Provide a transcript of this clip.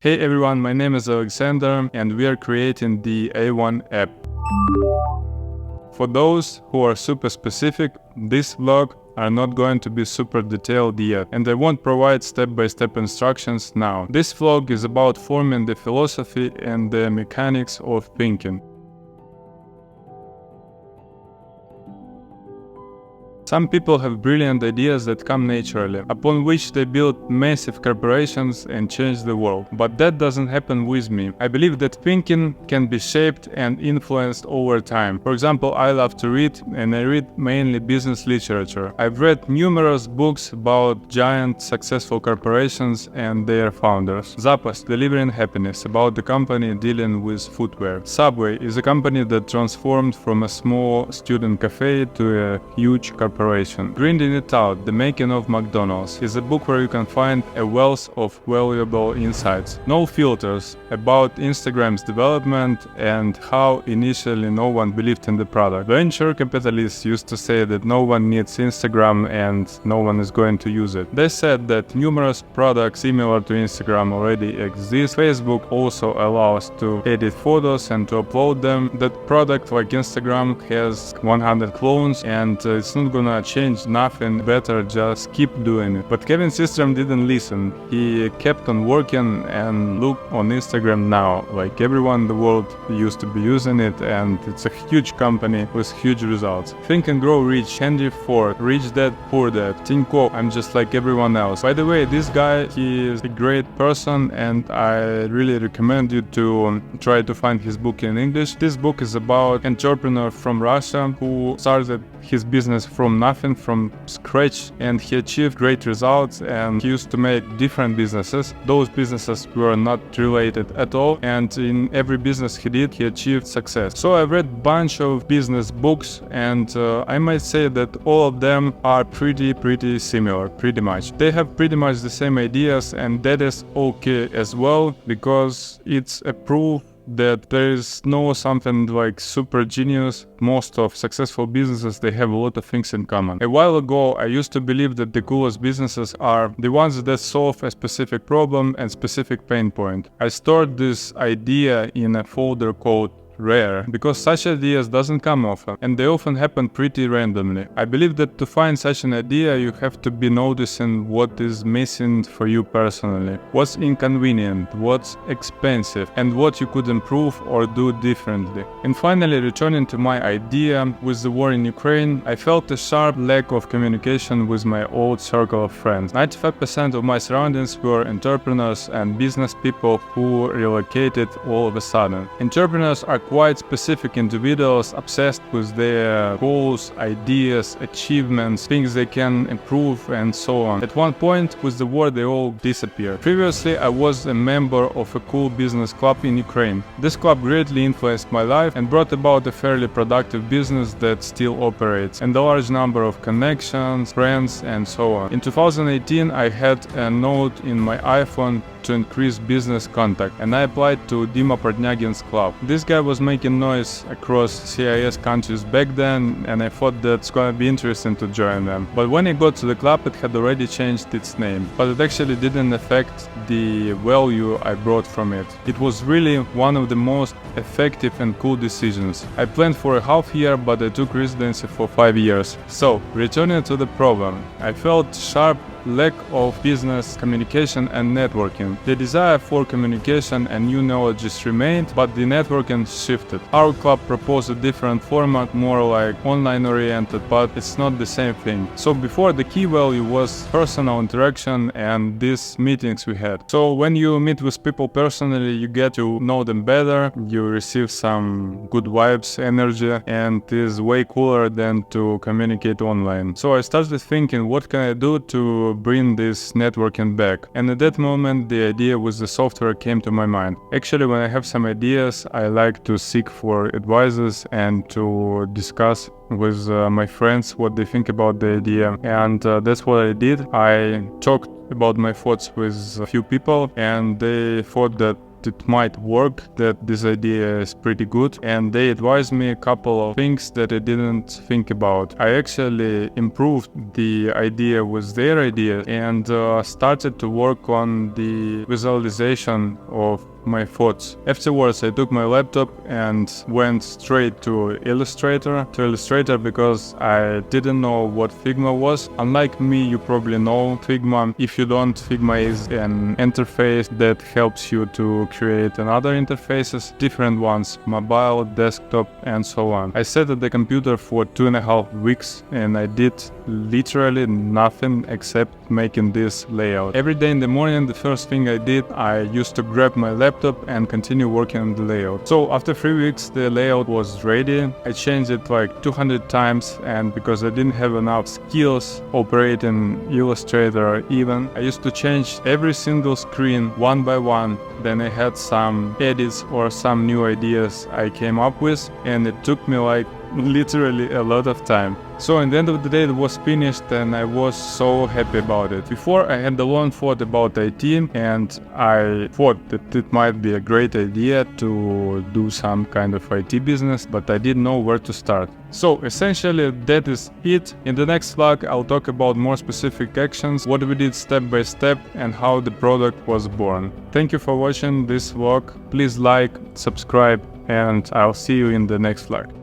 Hey everyone, my name is Alexander and we are creating the A1 app. For those who are super specific, this vlog are not going to be super detailed yet, and I won't provide step-by-step instructions now. This vlog is about forming the philosophy and the mechanics of thinking. Some people have brilliant ideas that come naturally, upon which they build massive corporations and change the world. But that doesn't happen with me. I believe that thinking can be shaped and influenced over time. For example, I love to read, and I read mainly business literature. I've read numerous books about giant successful corporations and their founders. Zappos, Delivering Happiness, about the company dealing with footwear. Subway is a company that transformed from a small student cafe to a huge corporation. Grinding It Out, The Making of McDonald's, is a book where you can find a wealth of valuable insights. No Filters, about Instagram's development and how initially no one believed in the product. Venture capitalists used to say that no one needs Instagram and no one is going to use it. They said that numerous products similar to Instagram already exist. Facebook also allows to edit photos and to upload them. That product like Instagram has 100 clones and it's not gonna change nothing, better just keep doing it. But Kevin Systrom didn't listen. He kept on working, and look on Instagram now. Like everyone in the world used to be using it, and it's a huge company with huge results. Think and Grow Rich, Henry Ford, Rich Dad Poor Dad, Tinko, I'm just like everyone else. By the way, this guy, he is a great person and I really recommend you to try to find his book in English. This book is about an entrepreneur from Russia who started his business from nothing, from scratch, and he achieved great results, and he used to make different businesses. Those businesses were not related at all, and in every business he did, he achieved success. So I read a bunch of business books, and I might say that all of them are pretty similar, pretty much. They have pretty much the same ideas, and that is okay as well, because it's a proof that there is no something like super genius. Most of successful businesses, they have a lot of things in common. A while ago, I used to believe that the coolest businesses are the ones that solve a specific problem and specific pain point. I stored this idea in a folder called rare, because such ideas doesn't come often, and they often happen pretty randomly. I believe that to find such an idea, you have to be noticing what is missing for you personally, what's inconvenient, what's expensive, and what you could improve or do differently. And finally, returning to my idea, with the war in Ukraine, I felt a sharp lack of communication with my old circle of friends. 95% of my surroundings were entrepreneurs and business people who relocated all of a sudden. Entrepreneurs are quite specific individuals obsessed with their goals, ideas, achievements, things they can improve, and so on. At one point, with the war, they all disappeared. Previously, I was a member of a cool business club in Ukraine. This club greatly influenced my life and brought about a fairly productive business that still operates, and a large number of connections, friends, and so on. In 2018, I had a note in my iPhone to increase business contact, and I applied to Dima Portnyagin's club. This guy was making noise across CIS countries back then, and I thought that's gonna be interesting to join them. But when I got to the club, it had already changed its name, but it actually didn't affect the value I brought from it. It was really one of the most effective and cool decisions. I planned for a half year, but I took residency for 5 years. So, returning to the problem, I felt sharp lack of business communication and networking. The desire for communication and new knowledge remained, but the networking shifted. Our club proposed a different format, more like online oriented, but it's not the same thing. So before, the key value was personal interaction and these meetings we had. So when you meet with people personally, you get to know them better, you receive some good vibes, energy, and it is way cooler than to communicate online. So I started thinking, what can I do to bring this networking back? And at that moment, the idea with the software came to my mind. Actually, when I have some ideas, I like to seek for advisors and to discuss with my friends what they think about the idea, and that's what I did. I talked about my thoughts with a few people, and they thought that it might work, that this idea is pretty good, and they advised me a couple of things that I didn't think about. I actually improved the idea with their idea and started to work on the visualization of my thoughts. Afterwards, I took my laptop and went straight to Illustrator because I didn't know what Figma was. Unlike me, you probably know Figma. If you don't, Figma is an interface that helps you to create another interfaces, different ones, mobile, desktop, and so on. I sat at the computer for 2.5 weeks and I did literally nothing except making this layout. Every day in the morning, the first thing I did, I used to grab my laptop and continue working on the layout. So after 3 weeks, the layout was ready. I changed it like 200 times, and because I didn't have enough skills operating Illustrator even, I used to change every single screen one by one. Then I had some edits or some new ideas I came up with, and it took me like literally a lot of time. So in the end of the day, it was finished and I was so happy about it. Before, I had a long thought about IT, and I thought that it might be a great idea to do some kind of IT business, but I didn't know where to start. So essentially that is it. In the next vlog, I'll talk about more specific actions, what we did step by step, and how the product was born. Thank you for watching this vlog. Please like, subscribe, and I'll see you in the next vlog.